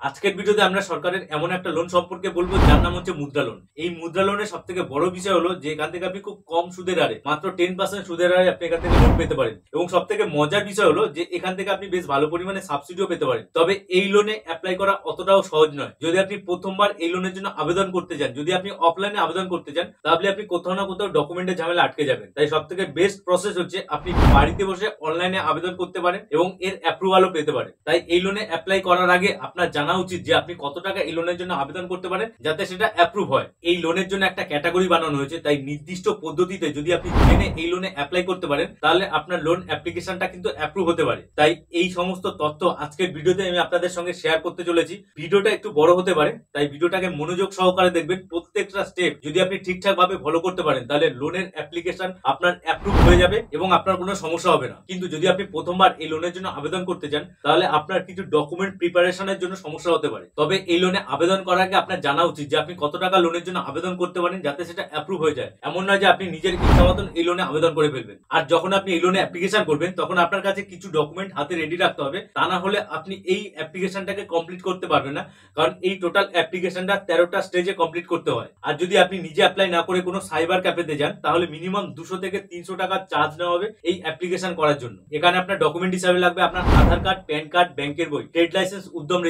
আজকের ভিডিওতে আমরা সরকারের এমন একটা লোন সম্পর্কে বলবো যার নাম হচ্ছে মুদ্রা লোন। এই মুদ্রা লোনের সবথেকে বড় বিষয় হলো যে এখান থেকে আপনি খুব কম সুদের হারে মাত্র 10% সুদের হারে আপনি এখান থেকে লোন পেতে পারেন। এবং সবথেকে মজার বিষয় হলো যে এখান থেকে আপনি বেশ ভালো পরিমাণে সাবসিডিও পেতে পারেন। তবে এই লোনে অ্যাপ্লাই করা অতটাও সহজ নয়। যদি আপনি প্রথমবার এই লোনের জন্য আবেদন করতে চান, যদি আপনি অফলাইনে আবেদন করতে চান, তাহলে আপনি কোথাও না কোথাও ডকুমেন্টের ঝামেলা আটকে যাবেন। তাই সবথেকে বেস্ট প্রসেস হচ্ছে আপনি বাড়িতে বসে অনলাইনে আবেদন করতে পারেন এবং এর অ্যাপ্রুভালও পেতে পারেন। তাই এই লোনে অ্যাপ্লাই করার আগে আপনার জানা উচিত যে আপনি কত টাকা এই লোনের জন্য আবেদন করতে পারেন যাতে সেটা অ্যাপ্রুভ হয়। এই লোনের জন্য একটা ক্যাটাগরি বানানো হয়েছে, তাই নির্দিষ্ট পদ্ধতিতে যদি আপনি জেনে এই লোনে অ্যাপ্লাই করতে পারেন তাহলে আপনার লোন অ্যাপ্লিকেশনটা কিন্তু অ্যাপ্রুভ হতে পারে। তাই এই সমস্ত তথ্য আজকের ভিডিওতে আমি আপনাদের সঙ্গে শেয়ার করতে চলেছি। ভিডিওটা একটু বড় হতে পারে, তাই ভিডিওটাকে মনোযোগ সহকারে দেখবেন। প্রত্যেকটা স্টেপ যদি আপনি ঠিকঠাক ভাবে ফলো করতে পারেন তাহলে লোনের অ্যাপ্লিকেশন আপনার অ্যাপ্রুভ হয়ে যাবে এবং আপনার কোনো সমস্যা হবে না। কিন্তু যদি আপনি প্রথমবার এই লোনের জন্য আবেদন করতে চান তাহলে আপনার কিছু ডকুমেন্ট প্রিপারেশনের জন্য সমস্যা হতে পারে। তবে এই লোনে আবেদন করার আগে আপনার জানা উচিত যে আপনি কত টাকা লোনের জন্য আবেদন করতে পারেন যাতে সেটা অ্যাপ্রুভ হয়ে যায়। এমন নয় যে আপনি নিজের ইচ্ছা মতন এই লোনে আবেদন করে ফেলবেন। আর যখন আপনি এই লোনে অ্যাপ্লিকেশন করবেন তখন আপনার কাছে কিছু ডকুমেন্ট হাতে রেডি রাখতে হবে, তা না হলে আপনি এই অ্যাপ্লিকেশনটাকে কমপ্লিট করতে পারবেন না। কারণ এই টোটাল অ্যাপ্লিকেশনটা 13টা স্টেজে কমপ্লিট করতে হয়। আর যদি আপনি নিজে অ্যাপ্লাই না করে কোনো সাইবার ক্যাফেতে যান তাহলে মিনিমাম 200 থেকে 300 টাকা চার্জ নেওয়া হবে এই অ্যাপ্লিকেশন করার জন্য। এখানে আপনার ডকুমেন্ট হিসাবে লাগবে আপনার আধার কার্ড, প্যান কার্ড, ব্যাংকের বই, ট্রেড লাইসেন্স, উদ্যম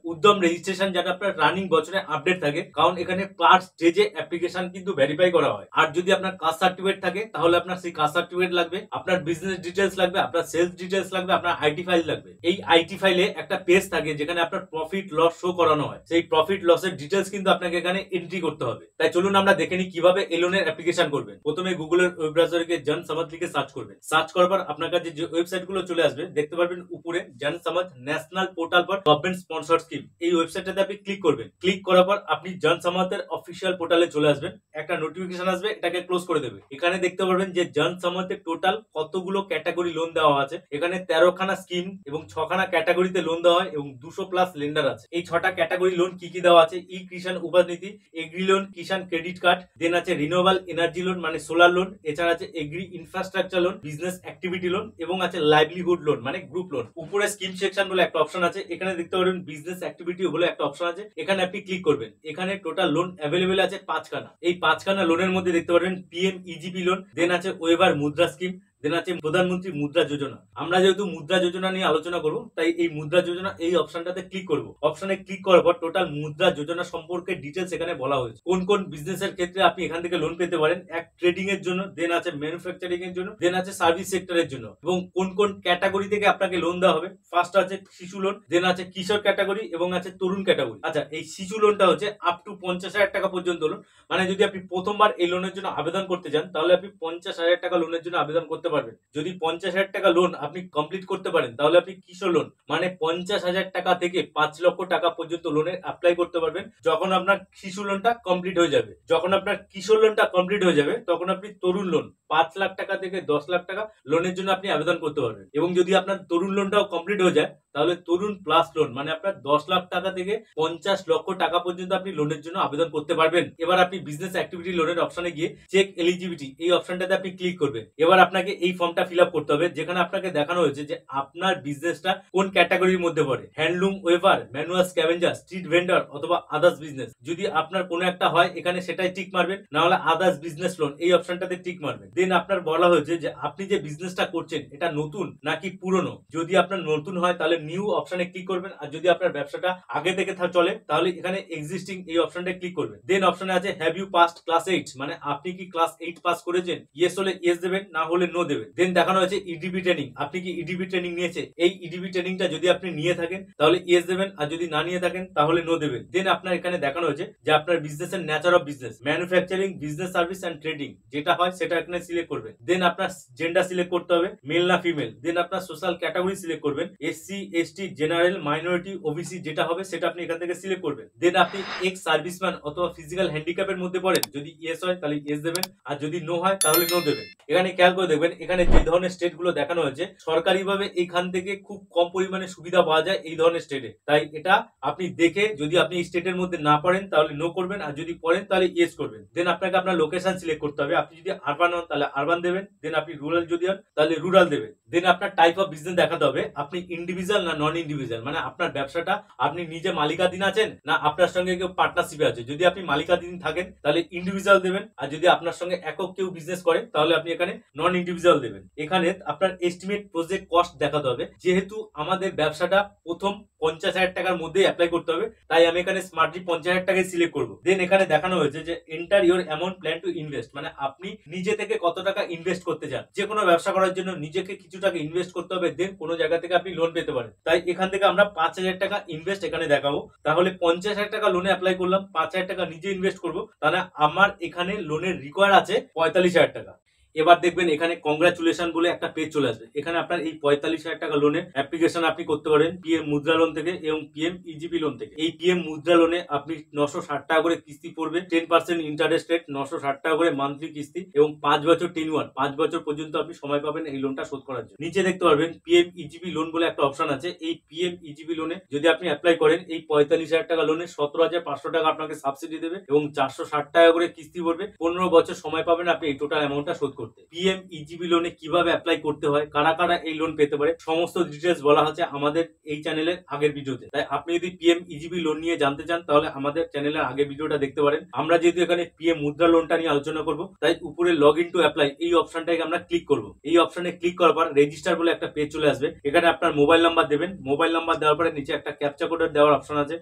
রেজিস্ট্রেশন যাতে আপনার রানিং বছরে আপডেট থাকে, কারণ এখানে পার স্টেজে অ্যাপ্লিকেশন কিন্তু ভেরিফাই করা হয়। আর যদি আপনার কাস্ট সার্টিফিকেট থাকে তাহলে আপনার সেই কাস্ট সার্টিফিকেট লাগবে, আপনার বিজনেস ডিটেলস লাগবে, আপনার সেলস ডিটেলস লাগবে, আপনার আইটি ফাইল লাগবে। এই আইটি ফাইলে একটা পেজ থাকে যেখানে আপনার প্রফিট লস শো করানো হয়। সেই প্রফিট লসের ডিটেলস কিন্তু আপনাকে এখানে এন্ট্রি করতে হবে। তাই চলুন আমরা দেখে নিই কিভাবে এই লোনের অ্যাপ্লিকেশন করবেন। প্রথমে গুগলের ওয়েব ব্রাউজারে গিয়ে জন সমাজ লিখে সার্চ করবেন। সার্চ করার পর আপনার কাছে যে ওয়েবসাইট গুলো চলে আসবে দেখতে পারবেন উপরে জন সমাজ national portal for government sponsored scheme. এই ওয়েবসাইটটাতে আপনি ক্লিক করবেন। ক্লিক করার পর আপনি জন সমাজের অফিসিয়াল পোর্টালে চলে আসবেন। একটা নোটিফিকেশন আসবে, এটাকে ক্লোজ করে দেবে। এখানে দেখতে পারবেন যে জন সমাজের টোটাল কতগুলো ক্যাটাগরি লোন দেওয়া আছে। এখানে 13 খানা স্কিম এবং 6 খানা ক্যাটাগরিতে লোন দেওয়া হয় এবং 200 প্লাস লেন্ডার আছে। এই 6টা ক্যাটাগরি লোন কি কি দেওয়া আছে: ই কিষান উপাধি, agri loan, Kisan credit card, then আছে রিনিউয়েবল এনার্জি লোন মানে সোলার লোন, এছাড়া আছে agri infrastructure loan, business activity loan এবং আছে লাইভলিহুড লোন মানে গ্রুপ লোন। উপরে স্কিম সেকশন বলে একটা অপশন আছে, এখানে দেখতে পারবেন বিজনেস অ্যাক্টিভিটি বলে একটা অপশন আছে, এখানে আপনি ক্লিক করবেন। এখানে টোটাল লোন অ্যাভেলেবেল আছে 5 খানা। এই 5 খানা লোনের মধ্যে দেখতে পারবেন পিএম ইজিপি লোন, দেন আছে ওয়েভার মুদ্রা স্কিম, দেন আছে প্রধানমন্ত্রী মুদ্রা যোজনা। আমরা যেহেতু মুদ্রা যোজনা নিয়ে আলোচনা করব তাই এই মুদ্রা যোজনা এই অপশনটাতে ক্লিক করব। অপশনে ক্লিক করার পর টোটাল মুদ্রা যোজনা সম্পর্কে ডিটেলস এখানে বলা হয়েছে। কোন কোন বিজনেসের ক্ষেত্রে আপনি এখান থেকে লোন পেতে পারেন: এক ট্রেডিং এর জন্য, দেন আছে ম্যানুফ্যাকচারিং এর জন্য, দেন আছে সার্ভিস সেক্টরের জন্য, এবং কোন কোন ক্যাটাগরি থেকে আপনাকে লোন দেওয়া হবে। ফার্স্ট আছে শিশু লোন, দেন আছে কিশোর ক্যাটাগরি এবং আছে তরুণ ক্যাটাগরি। আচ্ছা, এই শিশু লোনটা হচ্ছে আপ টু 50,000 টাকা পর্যন্ত লোন। মানে যদি আপনি প্রথমবার এই লোনের জন্য আবেদন করতে চান তাহলে আপনি 50,000 টাকা লোনের জন্য আবেদন করতে পারবেন। যদি 50,000 টাকা লোন আপনি কমপ্লিট করতে পারেন তাহলে আপনি কিশোর লোন মানে 50,000 টাকা থেকে 5 লক্ষ টাকা পর্যন্ত লোনের অ্যাপ্লাই করতে পারবেন যখন আপনার শিশু লোনটা কমপ্লিট হয়ে যাবে। যখন আপনার কিশোর লোনটা কমপ্লিট হয়ে যাবে তখন আপনি তরুণ লোন 5 লাখ টাকা থেকে 10 লাখ টাকা লোনের জন্য আপনি আবেদন করতে পারবেন। এবং যদি আপনার তরুণ লোনটাও কমপ্লিট হয়ে যায় তাহলে তরুণ প্লাস লোন মানে আপনার 10 লাখ টাকা থেকে 50 লক্ষ টাকা পর্যন্ত আপনি লোনের জন্য আবেদন করতে পারবেন। এবার আপনি বিজনেস অ্যাক্টিভিটি লোনের অপশনে গিয়ে চেক এলিজিবিলিটি এই অপশনটাতে আপনি ক্লিক করবেন। এবার আপনাকে এই ফর্মটা ফিল আপ করতে হবে যেখানে আপনাকে দেখানো হয়েছে যে আপনার বিজনেসটা কোন ক্যাটাগরির মধ্যে পড়ে: handloom, weaver, manual scavenger, street vendor অথবা আদার্স বিজনেস। যদি আপনার কোনো একটা হয় এখানে সেটাই টিক মারবেন, না হলে আদার্স বিজনেস লোন এই অপশনটাতে টিক মারবেন। দেন আপনার বলা হয়েছে যে আপনি যে বিজনেসটা করছেন এটা নতুন নাকি পুরনো। যদি আপনার নতুন হয় তাহলে নিউ অপশনে ক্লিক করবেন, আর যদি আপনার ব্যবসাটা আগে থেকে চলে তাহলে এখানে এক্সিস্টিং এই অপশনটা ক্লিক করবেন। দেন অপশনে আছে হ্যাভ ইউ পাসড ক্লাস 8 মানে আপনি কি ক্লাস 8 পাস করেছেন। ইয়েস হলে ইয়েস দেবেন, না হলে নো দেবেন। দেন দেখানো হয়েছে ইডিবি ট্রেনিং, আপনি কি ইডিবি ট্রেনিং নিয়েছে। এই ইডিবি ট্রেনিংটা যদি আপনি নিয়ে থাকেন তাহলে ইয়েস দেবেন, আর যদি না নিয়ে থাকেন তাহলে নো দেবেন। দেন আপনার এখানে দেখানো হয়েছে যে আপনার বিজনেসের nature of business manufacturing, business service and trading যেটা হয় সেটা এখানে সিলেক্ট করবেন। দেন আপনার জেন্ডার সিলেক্ট করতে হবে, মেল না ফিমেল। দেন আপনার সোশ্যাল ক্যাটাগরি সিলেক্ট করবেন, SC, ST, general, minority, OBC যেটা হবে সেটা আপনি এখান থেকে সিলেক্ট করবেন। দেন আপনি এক্স সার্ভিসম্যান অথবা ফিজিক্যাল হ্যান্ডিক্যাপের মধ্যে পড়েন, যদি ইয়েস হয় তাহলে ইয়েস দেবেন, আর যদি নো হয় তাহলে নো দেবেন। এখানে খেয়াল করে দেখবেন এখানে যে ধরনের স্টেট গুলো দেখানো হয়েছে সরকারিভাবে এখান থেকে খুব কম পরিমাণে সুবিধা পাওয়া যায় এই ধরনের স্টেটে। তাই এটা আপনি দেখে যদি আপনি এই স্টেটের মধ্যে না পড়েন তাহলে নো করবেন, আর যদি পড়েন তাহলে ইয়েস করবেন। দেন আপনাকে আপনার লোকেশন সিলেক্ট করতে হবে, আপনি যদি আরবান হন তাহলে আরবান দেবেন, দেন আপনি রুরাল যদি হন তাহলে রুরাল দেবেন। দেন আপনার টাইপ অফ বিজনেস দেখাতে হবে, আপনি ইন্ডিভিজুয়াল না নন ইন্ডিভিজুয়াল, মানে আপনার ব্যবসাটা আপনি নিজে মালিকাধীন আছেন না আপনার সঙ্গে কেউ পার্টনারশিপে আছে। যদি আপনি মালিকাধীন থাকেন তাহলে ইন্ডিভিজুয়াল দেবেন, আর যদি আপনার সঙ্গে একক কেউ বিজনেস করে তাহলে আপনি এখানে নন ইন্ডিভিজুয়াল দেবেন। এখানে আপনার এস্টিমেট প্রজেক্ট কস্ট দেখাতে হবে। যেহেতু আমাদের ব্যবসাটা প্রথম 50,000 টাকার মধ্যে অ্যাপ্লাই করতে হবে, তাই আমি এখানে স্মার্টলি 50,000 টাকায় সিলেক্ট করবো। দেন এখানে দেখানো হয়েছে যে enter your amount plan to invest, মানে আপনি নিজে থেকে কত টাকা ইনভেস্ট করতে চান। যে কোনো ব্যবসা করার জন্য নিজেকে কিছু টাকা ইনভেস্ট করতে হবে, দেন কোনো জায়গা থেকে আপনি লোন পেতে পারেন। তাই এখান থেকে আমরা 5,000 টাকা ইনভেস্ট এখানে দেখাবো। তাহলে 50,000 টাকা লোনে অ্যাপ্লাই করলাম, 5,000 টাকা নিজে ইনভেস্ট করবো, তাহলে আমার এখানে লোনের রিকোয়ার আছে 45,000 টাকা। এবার দেখবেন এখানে কংগ্রাচুলেশন বলে একটা পেজ চলে আসবে। এখানে আপনার এই 45,000 টাকা লোনের অ্যাপ্লিকেশন আপনি করতে পারেন পিএম মুদ্রা লোন থেকে এবং পিএম ইজিপি লোন থেকে। এই পিএম মুদ্রা লোনে আপনি 960 টাকা করে কিস্তি পড়বে, 10% ইন্টারেস্ট রেট, 960 টাকা করে মান্থলি কিস্তি এবং 5 বছর টেনিউর, 5 বছর পর্যন্ত আপনি সময় পাবেন এই লোনটা শোধ করার জন্য। নিচে দেখতে পারবেন পিএম ইজিপি লোন বলে একটা অপশন আছে। এই পিএম ইজিপি লোনে যদি আপনি অ্যাপ্লাই করেন, এই 45,000 টাকা লোনে 17,500 টাকা আপনাকে সাবসিডি দেবে এবং 460 টাকা করে কিস্তি পড়বে। 15 বছর সময় পাবেন আপনি এই টোটাল অ্যামাউন্টটা শোধ করতে। পিএম ইজিবি লোনে কিভাবে অ্যাপ্লাই করতে হয়, কারা কারা এই লোন পেতে পারে, সমস্ত ডিটেলস বলা আছে আমাদের এই চ্যানেলের আগের ভিডিওতে। তাই আপনি যদি পিএম ইজিবি লোন নিয়ে জানতে চান তাহলে আমাদের চ্যানেলের আগের ভিডিওটা দেখতে পারেন। আমরা যেহেতু এখানে পিএম মুদ্রা লোনটা নিয়ে আলোচনা করব, তাই উপরে লগ ইন টু অ্যাপ্লাই এই অপশনটাকে আমরা ক্লিক করব। এই অপশনে ক্লিক করার পর রেজিস্টার বলে একটা পেজ চলে আসবে। এখানে আপনার মোবাইল নাম্বার দেবেন। মোবাইল নাম্বার দেওয়ার পরে নিচে একটা ক্যাপচা কোড দেওয়ার অপশন আছে,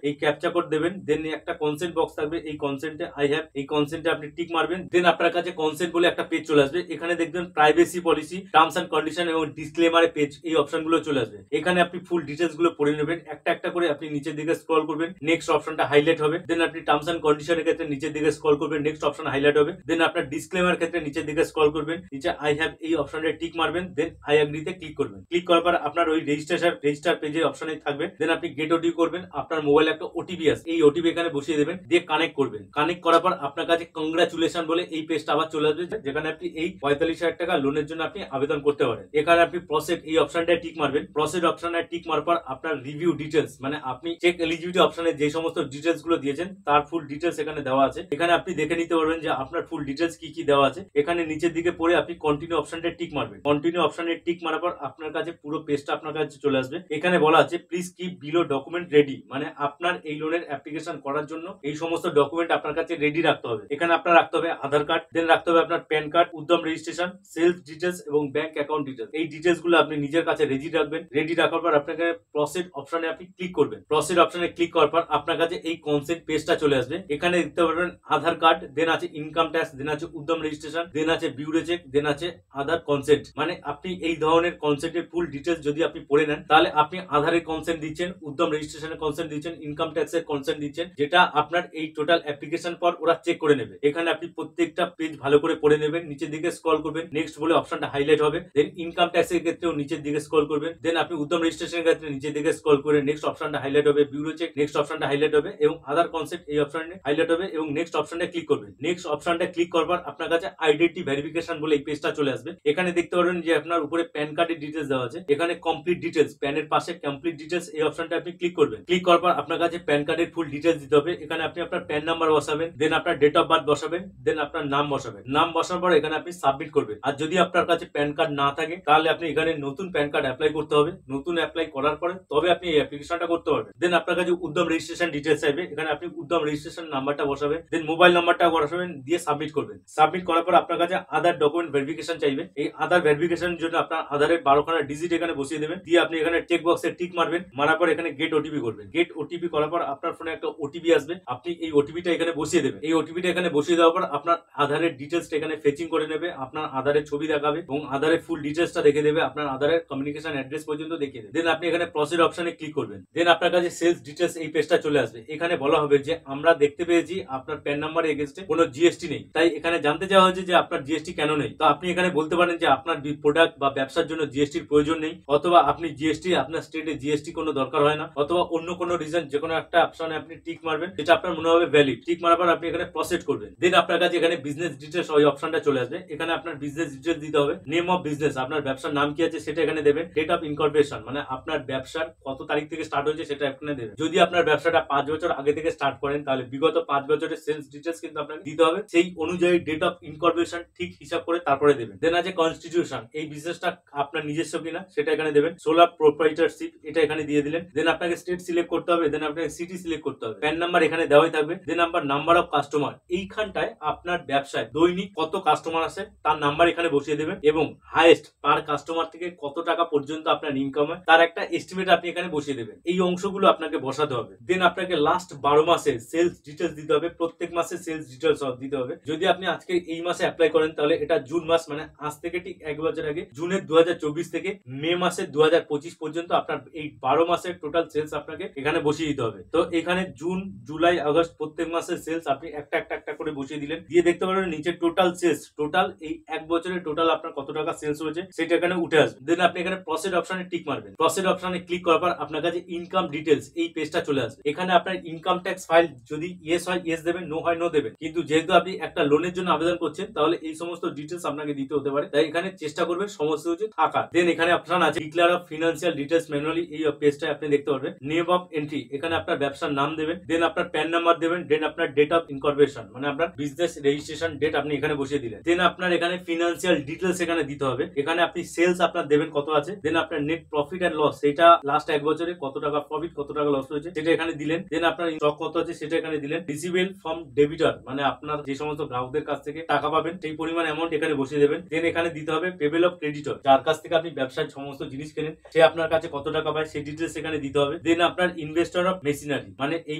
এই ক্যাপচা কোড দেবেন। দেন একটা কনসেন্ট বক্স থাকবে, এই কনসেন্টে আই হ্যাভ, এই কনসেন্টে আপনি টিক মারবেন। দেন আপনার কাছে কনসেন্ট বলে একটা পেজ চলে আসবে। এখানে দেখবেন privacy policy, terms and condition এবং ডিসক্লেমার পেজ, এই অপশনগুলো চলে আসবে। এখানে আপনি ফুল ডিটেলস গুলো পড়ে নেবেন, একটা একটা করে আপনি নিচের দিকে স্ক্রল করবেন, নেক্সট অপশনটা হাইলাইট হবে। দেন আপনি টার্মস এন্ড কন্ডিশনের ক্ষেত্রে নিচের দিকে স্ক্রল করবেন, নেক্সট অপশন হাইলাইট হবে। দেন আপনার ডিসক্লেমার ক্ষেত্রে নিচের দিকে স্ক্রল করবেন, নিচে আই হ্যাভ এই অপশনটা টিক মারবেন। দেন আই এগ্রিতে ক্লিক করবেন। ক্লিক করার পর আপনার ওই রেজিস্টার পেজে অপশনে থাকবে। দেন আপনি গেট ওটিপি করবেন। আপনার মোবাইলে একটা ওটিপি আছে, এই ওটিপি এখানে বসিয়ে দেবেন, দিয়ে কানেক্ট করবেন। কানেক্ট করার পর আপনার কাছে কংগ্রাচুলেশন বলে এই পেজটা আবার চলে আসবে, যেখানে আপনি এই 45,000 টাকা লোনের জন্য আপনি আবেদন করতে পারেন। এখানে আপনি প্রসেড এই অপশনটায় টিক মারবেন। প্রসেড অপশনে টিক মারার পর আপনার রিভিউ ডিটেলস, মানে আপনি চেক এলিজিবিলিটি অপশনে যে সমস্ত ডিটেলস গুলো দিয়েছেন তার ফুল ডিটেলস এখানে দেওয়া আছে। এখানে আপনি দেখে নিতে পারবেন যে আপনার ফুল ডিটেলস কি কি দেওয়া আছে। এখানে নিচের দিকে পড়ে আপনি কন্টিনিউ অপশনটায় টিক মারবেন। কন্টিনিউ অপশনে টিক মারার পর আপনার কাছে পুরো পেজটা আপনার কাছে চলে আসবে। এখানে বলা আছে please keep below document ready, মানে আপনার এই লোনের অ্যাপ্লিকেশন করার জন্য এই সমস্ত ডকুমেন্ট আপনার কাছে রেডি রাখতে হবে। এখানে আপনার রাখতে হবে আধার কার্ড, দেন রাখতে হবে আপনার প্যান কার্ড, উদ্যম রেজিস্ট্রেশন, সেলস ডিটেলস এবং ব্যাংক অ্যাকাউন্ট ডিটেলস। এই ডিটেলস গুলো আপনি নিজের কাছে রেডি রাখবেন। রেডি রাখার পর আপনাকে প্রসিড অপশনে আপনি ক্লিক করবেন। প্রসিড অপশনে ক্লিক করার পর আপনার কাছে এই কনসেন্ট পেজটা চলে আসবে। এখানে দেখতে পারবেন আধার কার্ড, দেন আছে ইনকাম ট্যাক্স, দেন আছে উদ্যম রেজিস্ট্রেশন, দেন আছে বিউরো চেক, দেন আছে আধার কনসেন্ট। মানে আপনি এই ধরনের কনসেন্টের ফুল ডিটেলস যদি আপনি পড়ে নেন তাহলে আপনি আধারের কনসেন্ট দিচ্ছেন, উদ্যম রেজিস্ট্রেশনের কনসেন্ট দিচ্ছেন, ইনকাম ট্যাক্সের কনসেন্ট দিচ্ছেন, যেটা আপনার এই টোটাল অ্যাপ্লিকেশন পর ওরা চেক করে নেবে। এখানে আপনি প্রত্যেকটা পেজ ভালো করে পড়ে নেবেন। নিচের দিকে স্ক্রল করবেন, নেক্সট বলে অপশনটা হাইলাইট হবে। দেন ইনকাম ট্যাক্সের ক্ষেত্রেও নিচের দিকে স্ক্রল করবেন। দেন আপনি উদ্যম রেজিস্ট্রেশনের ক্ষেত্রে নিচের দিকে স্ক্রল করে নেক্সট অপশনটা হাইলাইট হবে, বিউরো চেক নেক্সট অপশনটা হাইলাইট হবে এবং আধার কনসেপ্ট এই অপশনে হাইলাইট হবে এবং নেক্সট অপশনটা ক্লিক করবেন। নেক্সট অপশনটা ক্লিক করবার আপনার কাছে আইডেন্টি ভেরিফিকেশন বলে এই পেজটা চলে আসবে। এখানে দেখতে পারবেন যে আপনার উপরে প্যান কার্ডের ডিটেলস দেওয়া আছে। এখানে কমপ্লিট ডিটেলস, প্যানের পাশে কমপ্লিট ডিটেলস এই অপশনটা আপনি ক্লিক করবেন। ক্লিক করার পর আপনার কাছে প্যান কার্ডের ফুল ডিটেলস দিতে হবে। এখানে আপনি আপনার প্যান নাম্বার বসাবেন, দেন আপনার ডেট অফ বার্থ বসাবেন, দেন আপনার নাম বসাবেন। নাম বসানোর পর এখানে আপনি সাবমিট করবেন। আর যদি আপনার কাছে প্যান কার্ড না থাকে তাহলে আপনি এখানে নতুন প্যান কার্ড অ্যাপ্লাই করতে হবে। নতুন অ্যাপ্লাই করার পরে তবে আপনি এই অ্যাপ্লিকেশনটা করতে পারবেন। দেন আপনার কাছে উদ্যম রেজিস্ট্রেশন ডিটেলস চাইবে। এখানে আপনি উদ্যম রেজিস্ট্রেশন নাম্বারটা বসাবেন, দেন মোবাইল নাম্বারটা বসাবেন, দিয়ে সাবমিট করবেন। সাবমিট করার পর আপনার কাছে আধার ডকুমেন্ট ভেরিফিকেশন চাইবে। এই আধার ভেরিফিকেশনের জন্য আপনার আধারের 12খানা ডিজিট এখানে বসিয়ে দেবেন, দিয়ে আপনি এখানে চেক বক্সে টিক মারবেন। মারার পর এখানে গেট ওটিপি করবেন। গেট ওটিপি করার পর আপনার ফোনে একটা ওটিপি আসবে, আপনি এই ওটিপিটা এখানে বসিয়ে দেবেন। এই ওটিপিটা এখানে বসিয়ে দেওয়ার পর আপনার আধারের ডিটেলসটা এখানে ফেচিং করে নেবে, আপনার আধারের ছবি দেখাবে এবং আধারের ফুল ডিটেলসটা দেখে দেবে, আপনার আধারের কমিউনিকেশন অ্যাড্রেস পর্যন্ত দেখিয়ে দেবে। দেন আপনি এখানে প্রসিড অপশনে ক্লিক করবেন। দেন আপনার কাছে সেলস ডিটেলস এই পেজটা চলে আসবে। এখানে বলা হবে যে আমরা দেখতে পেয়েছি আপনার প্যান নাম্বারের এগেইনস্টে কোনো জিএসটি নেই, তাই এখানে জানতে চাওয়া হয়েছে যে আপনার জিএসটি কেন নেই। তো আপনি এখানে বলতে পারেন যে আপনার প্রোডাক্ট বা ব্যবসার জন্য জিএসটির প্রয়োজন নেই, অথবা আপনি জিএসটি আপনার স্টেটে জিএসটি কোনো দরকার হয় না, অথবা অন্য কোনো রিজন যে কোনো একটা অপশনে আপনি টিক মারবেন যেটা আপনার মনে হবে ভ্যালিড। টিক মারার পর আপনি এখানে প্রসিড করবেন। দেন আপনার কাছে এখানে বিজনেস ডিটেলস ওই অপশনটা চলে আসবে। এখানে এখানে আপনার বিজনেস ডিটেলস দিতে হবে, নেম অফ বিজনেস, আপনার ব্যবসার নাম কি আছে সেটা এখানে দেবেন, ডেট অফ ইনকর্পোরেশন মানে আপনার ব্যবসার কত তারিখ থেকে স্টার্ট হয়েছে সেটা এখানে দেবেন। যদি আপনার ব্যবসাটা 5 বছর আগে থেকে স্টার্ট করেন তাহলে বিগত 5 বছরের সেলস ডিটেলস কিন্তু আপনাকে দিতে হবে, সেই অনুযায়ী ডেট অফ ইনকর্পোরেশন ঠিক হিসাব করে তারপরে দেবেন। দেন আছে কনস্টিটিউশন, এই বিজনেসটা আপনার নিজস্ব কিনা সেটা এখানে দেবেন, সোলার প্রোপ্রাইটারশিপ এটা এখানে দিয়ে দিলেন। দেন আপনাকে স্টেট সিলেক্ট করতে হবে, দেন আপনাকে সিটি সিলেক্ট করতে হবে, প্যান নাম্বার এখানে দেওয়াই থাকবে। দেন নাম্বার অফ কাস্টমার, এইখানটায় আপনার ব্যবসায় দৈনিক কত কাস্টমার আসে তার নাম্বার এখানে বসিয়ে দেবেন এবং হাইয়েস্ট পার কাস্টমার থেকে কত টাকা পর্যন্ত আপনার ইনকাম হয় তার একটা এস্টিমেট আপনি এখানে বসিয়ে দেবেন। এই অংশগুলো আপনাকে বসাতে হবে। দেন আপনাকে লাস্ট 12 মাসের সেলস ডিটেলস দিতে হবে, প্রত্যেক মাসে সেলস ডিটেলস দিতে হবে। যদি আপনি আজকে এই মাসে অ্যাপ্লাই করেন তাহলে এটা জুন মাস মানে আজ থেকে ঠিক 1 বছর আগে জুনের 2024 থেকে মে মাসের 2025 পর্যন্ত আপনার এই 12 মাসের টোটাল সেলস আপনাকে এখানে বসিয়ে দিতে হবে। তো এখানে জুন জুলাই আগস্ট প্রত্যেক মাসের সেলস আপনি একটা করে বসিয়ে দিলেন, দিয়ে দেখতে পারবেন নিচে টোটাল সেলস, টোটাল এই 1 বছরের টোটাল আপনার কত টাকা সেলস হয়েছে সেটা এখানে উঠে আসবে। দেন আপনি এখানে প্রসিড অপশনে টিক মারবেন, প্রসিড অপশনে ক্লিক করার পর আপনার কাছে ইনকাম ডিটেলস এই পেজটা চলে আসবে। এখানে আপনার ইনকাম ট্যাক্স ফাইল যদি ইয়েস হয় ইয়েস দেবেন, নো হয় নো দেবেন, কিন্তু যেহেতু আপনি একটা লোনের জন্য আবেদন করছেন তাহলে এই সমস্ত ডিটেলস আপনাকে দিতে হতে পারে, তাই এখানে চেষ্টা করবেন সমস্ত কিছু থাকা। দেন এখানে অপশন আছে declare of financial details manually, এই পেজটা আপনি দেখতে পারবেন। নেম অফ এন্ট্রি, এখানে আপনার ব্যবসার নাম দেবেন, দেন আপনার প্যান নাম্বার দেবেন, দেন আপনার ডেট অফ ইনকর্পোরেশন মানে আপনার বিজনেস রেজিস্ট্রেশন ডেট আপনি এখানে বসিয়ে দিলেন। দেন আপনার এখানে ফিনান্সিয়াল ডিটেলস এখানে দিতে হবে, এখানে আপনি সেলস আপনার দেবেন কত আছে, দেন আপনার নেট প্রফিট এন্ড লস সেটা লাস্ট 1 বছরে কত টাকা প্রফিট কত টাকা লস হয়েছে সেটা এখানে দিলেন। দেন আপনার স্টক কত আছে সেটা এখানে দিলেন। রিসিভেবল ফ্রম ডেবিটর মানে আপনার যে সমস্ত গ্রাহকদের কাছ থেকে টাকা পাবেন সেই পরিমাণ অ্যামাউন্ট এখানে বসিয়ে দেবেন। দেন এখানে দিতে হবে পেবল অফ ক্রেডিটর, যার কাছ থেকে আপনি ব্যবসায় সমস্ত জিনিস কেনেন সে আপনার কাছে কত টাকা পায় সেই ডিটেলস এখানে দিতে হবে। দেন আপনার ইনভেস্টর অফ মেশিনারি মানে এই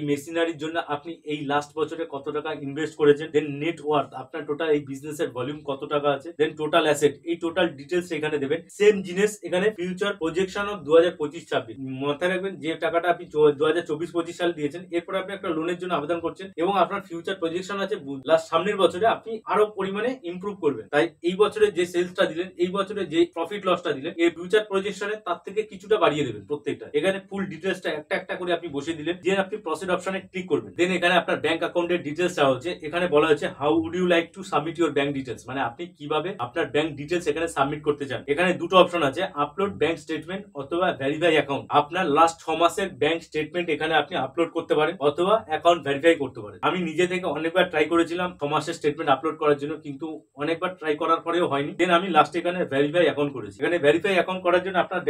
মেশিনারির জন্য আপনি এই লাস্ট বছরে কত টাকা ইনভেস্ট করেছেন। দেন নেট ওয়ার্থ আপনার টোটাল এই বিজনেসের ভলিউম কত টাকা আছে। দেন টোটাল অ্যাসেট এই টোটাল ডিটেলস এখানে দেবেন। সেম জিনিস এখানে ফিউচার প্রজেকশন অফ 2025-26 মাথায় রাখবেন যে টাকাটা আপনি 2024-25 সালে দিয়েছেন এরপরে আপনি একটা লোনের জন্য আবেদন করছেন এবং আপনার ফিউচার প্রজেকশন আছে লাস্ট সামনের বছরে আপনি আরো পরিমাণে ইমপ্রুভ করবেন, তাই এই বছরে যে সেলসটা দিলেন এই বছরে যে প্রফিট লসটা দিলেন এই ফিউচার প্রজেকশনে তার থেকে কিছুটা বাড়িয়ে দেবেন প্রত্যেকটা। এখানে ফুল ডিটেলসটা একটা করে আপনি বসিয়ে দিলেন, দেন আপনি প্রসিড অপশনে ক্লিক করবেন। দেন এখানে আপনার ব্যাংক অ্যাকাউন্টের ডিটেলস দেওয়া হচ্ছে, এখানে বলা হচ্ছে how would you like to submit your bank details মানে আপনি কিভাবে আপনার ব্যাংক ডিটেলস এখানে সাবমিট করতে চান। এখানে দুটো অপশন আছে, আপলোড ব্যাংক স্টেটমেন্ট অথবা ভেরিফাই অ্যাকাউন্ট। আপনার লাস্ট 6 মাসের ব্যাংক স্টেটমেন্ট এখানে আপনি আপলোড করতে পারেন অথবা অ্যাকাউন্ট ভেরিফাই করতে পারেন। আমি নিজে থেকে অনেকবার ট্রাই করেছিলাম 6 মাসের স্টেটমেন্ট আপলোড করার জন্য, কিন্তু অনেকবার ট্রাই করার পরেও হয়নি। দেন আমি লাস্ট এখানে ভেরিফাই অ্যাকাউন্ট করেছি। এখানে ভেরিফাই অ্যাকাউন্ট করার জন্য আপনার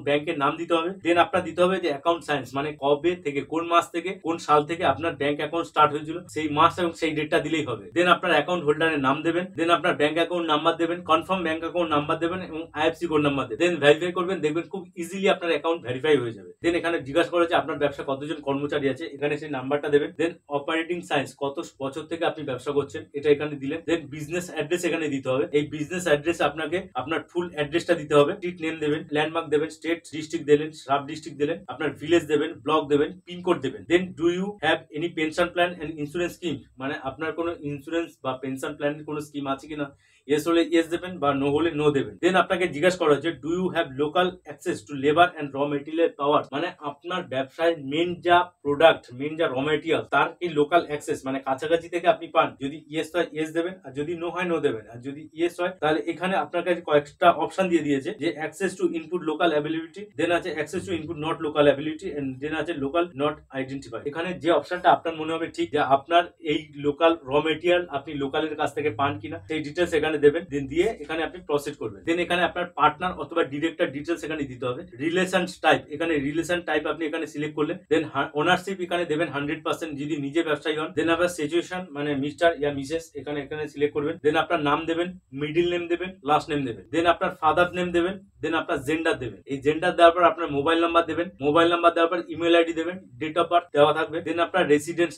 ব্যাংকের নাম দিতে হবে, দেন আপনার দিতে হবে যে অ্যাকাউন্ট সায়েন্স মানে কবে থেকে কোন মাস থেকে কোন সাল থেকে আপনার ব্যাংক অ্যাকাউন্ট স্টার্ট হয়েছিল সেই মাস এবং সেই ডেটটা দিলেই হবে। দেন আপনার অ্যাকাউন্ট হোল্ডারের নাম দেবেন, দেন আপনার ব্যাংক অ্যাকাউন্ট নাম্বার দেবেন, কনফার্ম ব্যাংক অ্যাকাউন্ট নাম্বার দেবেন এবং আইএফসি কোড নাম্বার দেবেন। দেন ভেরিফাই করবেন, দেখবেন খুব ইজিলি আপনার অ্যাকাউন্ট ভেরিফাই হয়ে যাবে। দেন এখানে জিজ্ঞাসা করে যে আপনার ব্যবসা কতজন কর্মচারী আছে, এখানে সেই নাম্বারটা দেবেন। দেন অপারেটিং সায়েন্স কত বছর থেকে আপনি ব্যবসা করছেন এটা এখানে দিলেন। দেন বিজনেস অ্যাড্রেস এখানে দিতে হবে, এই বিজনেস অ্যাড্রেস আপনাকে আপনার ফুল অ্যাড্রেসটা দিতে হবে, স্ট্রিট নেম দেবেন, ল্যান্ডমার্ক দেবেন, স্টেট ডিস্ট্রিক্ট দিলেন, সাব ডিস্ট্রিক্ট দিলেন, আপনার ভিলেজ দেবেন, ব্লক দেবেন, পিনকোড দেবেন। Then do you have any pension plan and insurance scheme মানে আপনার কোনো ইন্স্যুরেন্স বা পেনশন প্ল্যানের কোনো স্কিম আছে কিনা, ইয়েস হলে ইয়েস দেবেন বা নো হলে নো দেবেন। দেন আপনাকে জিজ্ঞাসা করা হচ্ছে do you have local access to labour and raw material পাওয়ার মানে আপনার ব্যবসায় মেন যা প্রোডাক্ট মেন যা র মেটেরিয়াল তার কি লোকাল অ্যাক্সেস মানে কাছাকাছি থেকে আপনি পান। যদি ইয়েস হয় ইয়েস দেবেন আর যদি নো হয় নো দেবেন। আর যদি ইয়েস হয় তাহলে এখানে আপনার কাছে কয়েকটা অপশন দিয়ে দিয়েছে যে access to input local ability, then আছে access to input not local ability and then আছে লোকাল নট আইডেন্টিফাই। এখানে যে অপশনটা আপনার মনে হবে ঠিক যে আপনার এই লোকাল র মেটেরিয়াল আপনি লোকালের কাছ থেকে পান কিনা সেই ডিটেলস এখানে দেবেন। দেন দিয়ে এখানে আপনি প্রসিড করবেন। দেন এখানে আপনার পার্টনার অথবা ডিরেক্টর ডিটেলস এখানে দিতে হবে। রিলেশন টাইপ এখানে রিলেশন টাইপ আপনি এখানে সিলেক্ট করলেন। দেন ওনারশিপ এখানে দেবেন 100% যদি নিজে ব্যবসায়ী হন। দেন আপনার সিচুয়েশন মানে মিস্টার ইয়া মিসেস এখানে সিলেক্ট করবেন। দেন আপনার নাম দেবেন, মিডিল নেম দেবেন, লাস্ট নেম দেবেন। দেন আপনার ফাদার নেম দেবেন, দেন আপনার জেন্ডার দেবেন। এই জেন্ডার দেওয়ার পর আপনার মোবাইল নাম্বার দেবেন, মোবাইল নাম্বার দেওয়ার পর ইমেল আইডি দেবেন, ডেট অফ বার্থ দেওয়া থাকবে। দেন আপনার রেসিডেন্ট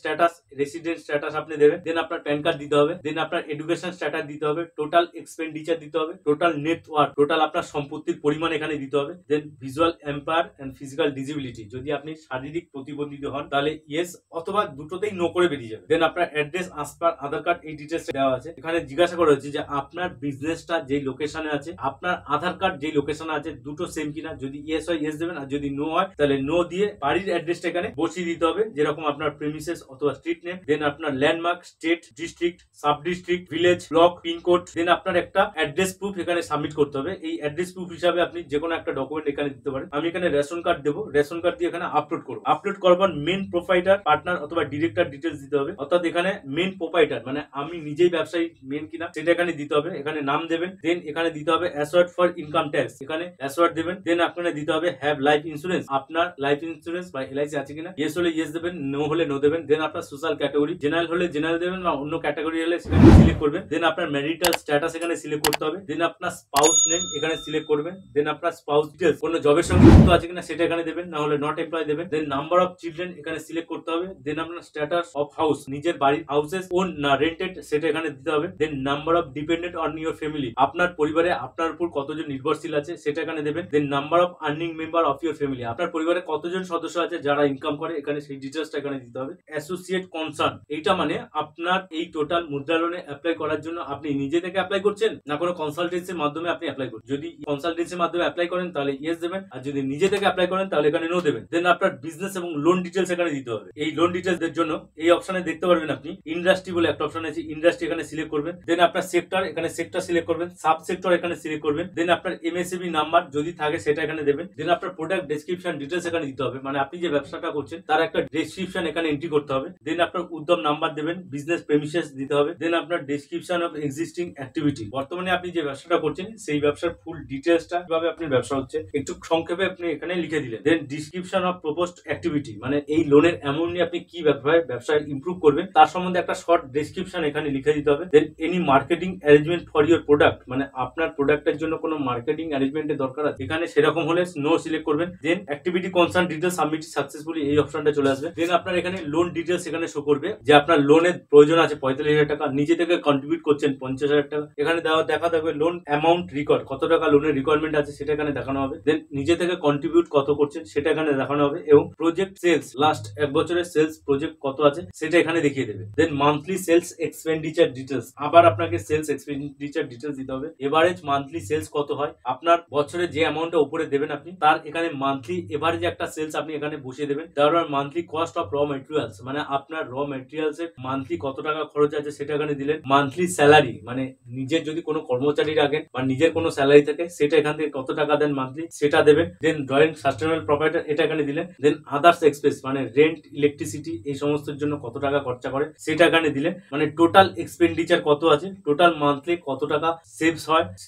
স্ট্যাটাস আপনি দেবেন। দেন আপনার প্যান কার্ড দিতে হবে। দেন আপনার এডুকেশন স্ট্যাটাস দিতে হবে, টোটাল এক্সপেন্ডিচার দিতে হবে, টোটাল নেটওয়ার্ক টোটাল আপনার সম্পত্তির পরিমাণ এখানে দিতে হবে। Then visual impaired and physical disability যদি আপনি শারীরিক প্রতিবন্ধিত হন তাহলে ইয়েস অথবা দুটোতেই নো করে বেরিয়ে যাবে। দেন আপনার অ্যাড্রেস আস পার আধার কার্ড এই ডিটেলস দেওয়া আছে। এখানে জিজ্ঞাসা করা হচ্ছে যে আপনার বিজনেসটা যেই লোকেশনে আছে আপনার আধার কার্ড যেই লোকেশনে আছে দুটো সেম কিনা। যদি ইয়েস হয় ইয়েস দেবেন আর যদি নো হয় তাহলে নো দিয়ে বাড়ির অ্যাড্রেসটা এখানে বসিয়ে দিতে হবে যেরকম আপনার প্রেমিসেস অথবা স্ট্রিট নেম। দেন আপনার landmark, state, district, sub district, village, block, pincode then আপনার একটা অ্যাড্রেস প্রুফ এখানে সাবমিট করতে হবে। এই অ্যাড্রেস প্রুফ হিসাবে আপনি যে কোনো একটা ডকুমেন্ট এখানে দিতে পারেন। আমি এখানে রেশন কার্ড দেবো, রেশন কার্ড দিয়ে এখানে আপলোড করবো। আপলোড করার পর মেন প্রোপাইটার, পার্টনার অথবা ডিরেক্টর ডিটেলস দিতে হবে, অর্থাৎ এখানে মেন প্রোপাইটার মানে আমি নিজেই ব্যবসায়ী মেন কিনা সেটা এখানে দিতে হবে। এখানে নাম দেবেন, দেন এখানে দিতে হবে অ্যাসওয়ার্ড ফর ইনকাম ট্যাক্স, এখানে অ্যাসওয়ার্ড দেবেন। দেন আপনারা দিতে হবে হ্যাভ লাইফ ইন্স্যুরেন্স, আপনার লাইফ ইন্স্যুরেন্স বা এলআইসি আছে কিনা, ইয়েস হলে ইয়েস দেবেন, নো হলে নো দেবেন। দেন আপনার সোশ্যাল ক্যাটাগরি, জেনারেল হলে জেনারেল দেবেন বা অন্য ক্যাটাগরি হলে সেখানে সিলেক্ট করবেন। দেন আপনার ম্যারিটাল স্ট্যাটাস এখানে সিলেক্ট করতে হবে। দেন আপনার স্পাউস নেম এখানে সিলেক্ট করবেন। দেন আপনার স্পাউস ডিটেলস কোনো জবের সঙ্গে যুক্ত আছে কিনা সেটা এখানে দেবেন, না হলে নট এমপ্লয় দেবেন। দেন নাম্বার অফ চিলড্রেন এখানে সিলেক্ট করতে হবে। দেন আপনার স্ট্যাটাস অফ হাউস, নিজের বাড়ি হাউসেস ওন না রেন্টেড সেটা এখানে দিতে হবে। Then number of dependent on your family, আপনার পরিবারে আপনার উপর কতজন নির্ভরশীল আছে সেটা এখানে দেবেন। Then number of earning member of your family, আপনার পরিবারে কতজন সদস্য আছে যারা ইনকাম করে, এখানে সেই ডিটেলসটা এখানে দিতে হবে। অ্যাসোসিয়েট কনসার্ন, এইটা মানে আপনার এই টোটাল মুদ্রা লোনে অ্যাপ্লাই করার জন্য আপনি নিজে থেকে অ্যাপ্লাই করছেন না কোনো কনসালটেন্সির মাধ্যমে আপনি অ্যাপ্লাই করছেন। যদি কনসালটেন্সির মাধ্যমে অ্যাপ্লাই করেন তাহলে ইয়েস দেবেন, আর যদি নিজে থেকে অ্যাপ্লাই করেন তাহলে এখানে নো দেবেন। দেন আপনার বিজনেস এবং লোন ডিটেলস এখানে দিতে হবে। এই লোন ডিটেলস এর জন্য এই অপশনে দেখতে পারবেন আপনি ইন্ডাস্ট্রি বলে একটা অপশন আছে, ইন্ডাস্ট্রি এখানে সিলেক্ট করবেন। দেন আপনার সেক্টর, এখানে সেক্টর সিলেক্ট করবেন। সাব সেক্টর এখানে সিলেক্ট করবেন। দেন আপনার এমএসএমই নাম্বার যদি থাকে সেটা এখানে দেবেন। দেন আপনার প্রোডাক্ট ডেসক্রিপশন ডিটেলস এখানে দিতে হবে, মানে আপনি যে ব্যবসাটা করছেন তার একটা ডেসক্রিপশন এখানে এন্ট্রি করতে হবে। দেন আপনার উদ্যম নাম্বার দেবেন, বিজনেস প্রেমিসেস দিতে হবে। দেন আপনার ডেসক্রিপশন অফ এক্সিস্টিং অ্যাক্টিভিটি, বর্তমানে আপনি যে ব্যবসাটা করছেন সেই ব্যবসার ফুল ডিটেলসটা কিভাবে আপনার ব্যবসা হচ্ছে একটু সংক্ষেপে আপনি এখানে লিখে দিলেন। দেন ডিসক্রিপশন অফ প্রপোজড অ্যাক্টিভিটি, মানে এই লোনের অ্যামাউন্ট নিয়ে আপনি কি ব্যবসায় ইমপ্রুভ করবেন তার সম্বন্ধে একটা শর্ট ডেসক্রিপশন এখানে লিখে দিতে হবে। Than any marketing arrangement for your product, মানে আপনার প্রোডাক্টের জন্য কোনো মার্কেটিং অ্যারেঞ্জমেন্টের দরকার আছে, এখানে সেরকম হলে নো সিলেক্ট করবেন। Then activity concern details submit successfully, এই অপশনটা চলে আসবে। দেন আপনার এখানে লোন ডিটেলস এখানে শো করবে যে আপনার লোনের প্রয়োজন আছে 45,000 টাকা, নিজে থেকে কন্ট্রিবিউট করছেন 50,000 টাকা, এখানে দেখা থাকবে লোন অ্যামাউন্ট রিকর্ড, কত টাকা লোনের রিকোয়ারমেন্ট আছে সেটা এখানে দেখানো হবে। দেন নিজে থেকে কন্ট্রিবিউট কত করছেন সেটা এখানে দেখানো হবে, এবং প্রজেক্ট সেলস লাস্ট এক বছরের সেলস প্রজেক্ট কত আছে সেটা এখানে দেখিয়ে দেবে। দেন মান্থলি সেলস এক্সপেন্ডিচার ডিটেলস, আবার আপনাকে সেলস এক্সপেন্ডিচার ডিটেলস দিতে হবে। এভারেজ মান্থলি সেলস কত হয়, আপনার বছরে যে অ্যামাউন্টটা উপরে দেবেন আপনি তার এখানে মান্থলি এভারেজ একটা সেলস আপনি এখানে বসিয়ে দেবেন। তারপর monthly cost of raw materials, মানে আপনার র মেটেরিয়ালস এর মান্থলি কত টাকা খরচ আছে সেটা এখানে দিলেন। মান্থলি স্যালারি, মানে নিজের যদি কোনো কর্মচারী রাখেন বা নিজের কোনো স্যালারি থাকে সেটা এখান থেকে কত টাকা দেন মান্থলি সেটা দেবেন। দেন ড্রয়িং সাস্টেনেবল প্রপার্টার এটা এখানে দিলেন। দেন আদার্স এক্সপেন্স, মানে রেন্ট ইলেকট্রিসিটি এই সমস্তের জন্য কত টাকা খরচা করে সেটা এখানে দিলেন। মানে টোটাল এক্সপেন্ডিচার কত আছে, টোটাল মান্থলি কত টাকা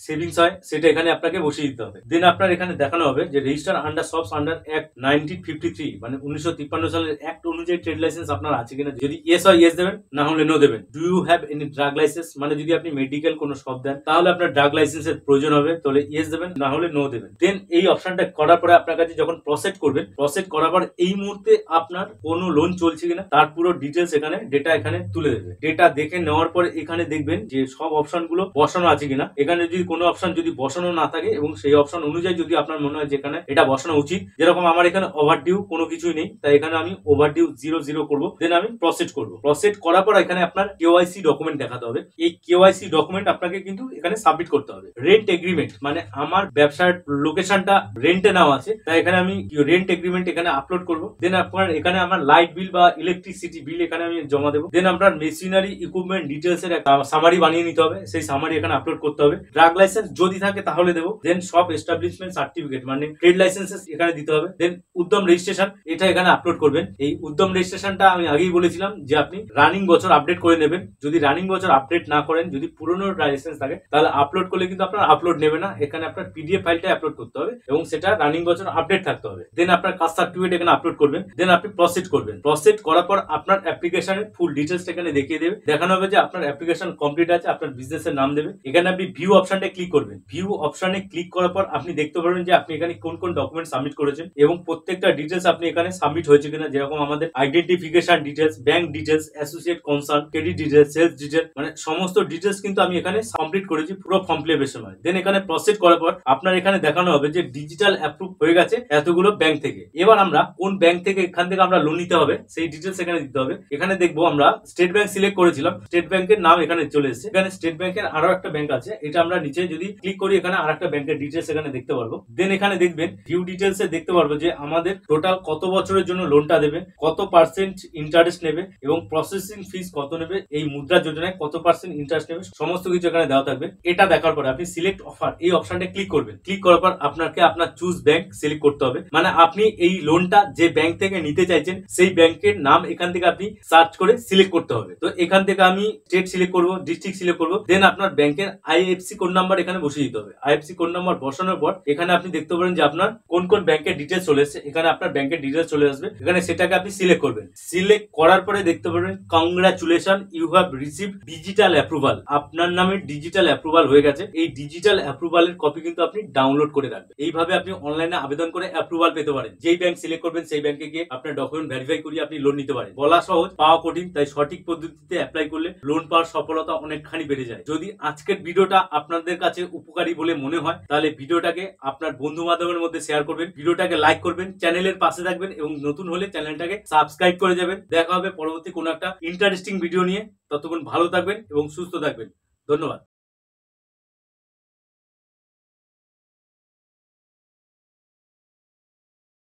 সেভিংস হয় সেটা এখানে আপনাকে বসিয়ে দিতে হবে। দেন আপনার এখানে দেখানো হবে যে register under shops under act 1953, মানে 1953 সালের অ্যাক্ট অনুযায়ী ট্রেড লাইসেন্স আপনার আছে কিনা, যদি ইয়েস হয় ইয়েস দেবেন, না হলে নো দেবেন। Do you have any drug license, মানে যদি আপনি মেডিকেল কোনো শপ দেন তাহলে আপনার ড্রাগ লাইসেন্সের প্রয়োজন হবে, তাহলে ইয়েস দেবেন, না হলে নো দেবেন। দেন এই অপশনটা করার পরে আপনার কাছে যখন প্রসেস করবেন, প্রসেস করার পর এই মুহূর্তে আপনার কোনো লোন চলছে কিনা তার পুরো ডিটেলস এখানে ডেটা এখানে তুলে দেবে। ডেটা দেখে নেওয়ার পরে এখানে দেখবেন যে সব অপশন গুলো বসানো আছে কিনা। এখানে যদি কোনো অপশন যদি বসানো না থাকে এবং সেই অপশন অনুযায়ী যদি আপনার মনে হয় যেখানে এটা বসানো উচিত, যেরকম আমার এখানে ওভারডিউ কোনো কিছুই নেই তাই এখানে আমি ওভারডিউ 0 করবো। দেন আমি প্রসেস করবো। প্রসেস করার পর এখানে আপনার কেওয়াইসি ডকুমেন্ট দেখাতে হবে। এই কেওয়াইসি ডকুমেন্ট আপনাকে কিন্তু এখানে সাবমিট করতে হবে। রেন্ট এগ্রিমেন্ট, মানে আমার ব্যবসার লোকেশনটা রেন্টে নেওয়া আছে তাই এখানে আমি রেন্ট এগ্রিমেন্ট এখানে আপলোড করবো। দেন আপনার এখানে আমার লাইট বিল বা ইলেকট্রিসিটি বিল এখানে আমি জমা দেবো। দেন আপনার মেশিনারি ইকুইপমেন্ট ডিটেলস এর একটা সামারি বানিয়ে নিতে হবে, সেই সামারি এখানে আপলোড করতে হবে। ড্রাগ লাইসেন্স যদি থাকে তাহলে দেবো। দেন সব এস্টাবলিশমেন্ট সার্টিফিকেট মানে ট্রেড লাইসেন্স এখানে দিতে হবে। দেন উদ্যম রেজিস্ট্রেশন এটা এখানে আপলোড করবেন। এই উদ্যম রেজিস্ট্রেশনটা আমি আগেই বলেছিলাম যে আপনি রানিং বছর আপডেট করে নেবেন। যদি রানিং বছর আপডেট না করেন, যদি পুরনো লাইসেন্স থাকে তাহলে আপলোড করলে কিন্তু আপনার আপলোড নেবে না। এখানে আপনার পিডিএফ ফাইলটা আপলোড করতে হবে এবং সেটা রানিং বছর আপডেট থাকতে হবে। দেন আপনার কাস্ট সার্টিফিকেট এখানে আপলোড করবেন। দেন আপনি প্রসিড করবেন। প্রসিড করার পর আপনার অ্যাপ্লিকেশনের ফুল ডিটেলস এখানে দেখিয়ে দেবে। দেখানো হবে যে আপনার অ্যাপ্লিকেশন কমপ্লিট আছে, আপনার বিজনেসের নাম দেবে। এখানে আপনি ভিউ অপশনটা ক্লিক করবেন। ভিউ অপশনে ক্লিক করার পর আপনি দেখতে পারবেন যে আপনি এখানে কোন কোন ডকুমেন্ট সাবমিট করেছেন এবং প্রত্যেকটা ডিটেলস আপনি এখানে সাবমিট হয়েছে কিনা, যেরকম আমাদের identification details, bank details, associate concern, credit details, sales details, মানে সমস্ত ডিটেলস কিন্তু আমি এখানে কমপ্লিট করেছি পুরো ফর্ম ফিল সময়। দেন এখানে প্রসেস করার পর আপনার এখানে দেখানো হবে যে ডিজিটাল অ্যাপ্রুভ হয়ে গেছে এতগুলো ব্যাংক থেকে। এবার আমরা কোন ব্যাংক থেকে এখান থেকে আমরা লোন নিতে হবে সেই ডিটেলস এখানে দিতে হবে। এখানে দেখবো আমরা স্টেট ব্যাংক সিলেক্ট করেছিলাম, স্টেট ব্যাংকের নাম এখানে চলে এসেছে। এখানে স্টেট ব্যাংকের আরো একটা ব্যাংক আছে, এটা আমরা নিচে যদি ক্লিক করি এখানে আর একটা ব্যাংকের ডিটেলস এখানে দেখতে পারবো। দেন এখানে দেখবেন ভিউ ডিটেলস এ দেখতে পারবো যে আমাদের টোটাল কত বছরের জন্য লোনটা দেবে, কত পার্সেন্ট ইন্টারেস্ট নেবে এবং প্রসেসিং ফিস কত নেবে, এই মুদ্রা যোজনায় কত পার্সেন্ট ইন্টারেস্ট নেবে, সমস্ত কিছু এখানে দেওয়া থাকবে। এটা দেখার পরে আপনি সিলেক্ট অফার এই অপশনটা ক্লিক করবেন। ক্লিক করার পর আপনাকে আপনার চুজ ব্যাংক সিলেক্ট করতে হবে, মানে আপনি এই লোনটা যে ব্যাংক থেকে নিতে চাইছেন সেই ব্যাংকের নাম এখান থেকে আপনি সার্চ করে সিলেক্ট করতে হবে। তো এখান থেকে আমি স্টেট সিলেক্ট করব, ডিস্ট্রিক্ট সিলেক্ট করব, দেন আপনার ব্যাংকের আইএফসি কোড নাম্বার এখানে বসিয়ে দিতে হবে। আইএফসি কোড নাম্বার বসানোর পর এখানে আপনি দেখতে পারেন যে আপনার কোন কোন ব্যাংকের ডিটেলস চলে এসেছে। এখানে আপনার ব্যাংকের ডিটেলস চলে আসবে, এখানে সেটাকে আপনি সিলেক্ট করবেন। সিলেক্ট করার পরে দেখতে পারবেন congratulation, you have received digital approval. আপনার নামে ডিজিটাল অ্যাপ্রুভাল হয়ে গেছে। এই ডিজিটাল অ্যাপ্রুভালের কপি কিন্তু আপনি ডাউনলোড করে রাখবেন। এইভাবে আপনি অনলাইনে আবেদন করে অ্যাপ্রুভাল পেতে পারেন। যেই ব্যাংক সিলেক্ট করবেন সেই ব্যাংকে গিয়ে আপনার ডকুমেন্ট ভেরিফাই করিয়ে আপনি লোন নিতে পারেন। বলা সহজ, পাওয়া কঠিন, তাই সঠিক পদ্ধতিতে অ্যাপ্লাই করলে লোন পাওয়ার সফলতা অনেকখানি বেড়ে যায়। যদি আজকের ভিডিওটা আপনাদের কাছে উপকারী বলে মনে হয় তাহলে ভিডিওটাকে আপনার বন্ধু বান্ধবের মধ্যে শেয়ার করবেন, ভিডিওটাকে লাইক করবেন, চ্যানেলের পাশে থাকবেন এবং নতুন হলে চ্যানেলটাকে সাবস্ক্রাইব করে যাবেন। দেখা হবে পরবর্তী কোনো একটা ইন্টারেস্টিং ভিডিও নিয়ে। ততক্ষণ ভালো থাকবেন এবং সুস্থ থাকবেন। ধন্যবাদ।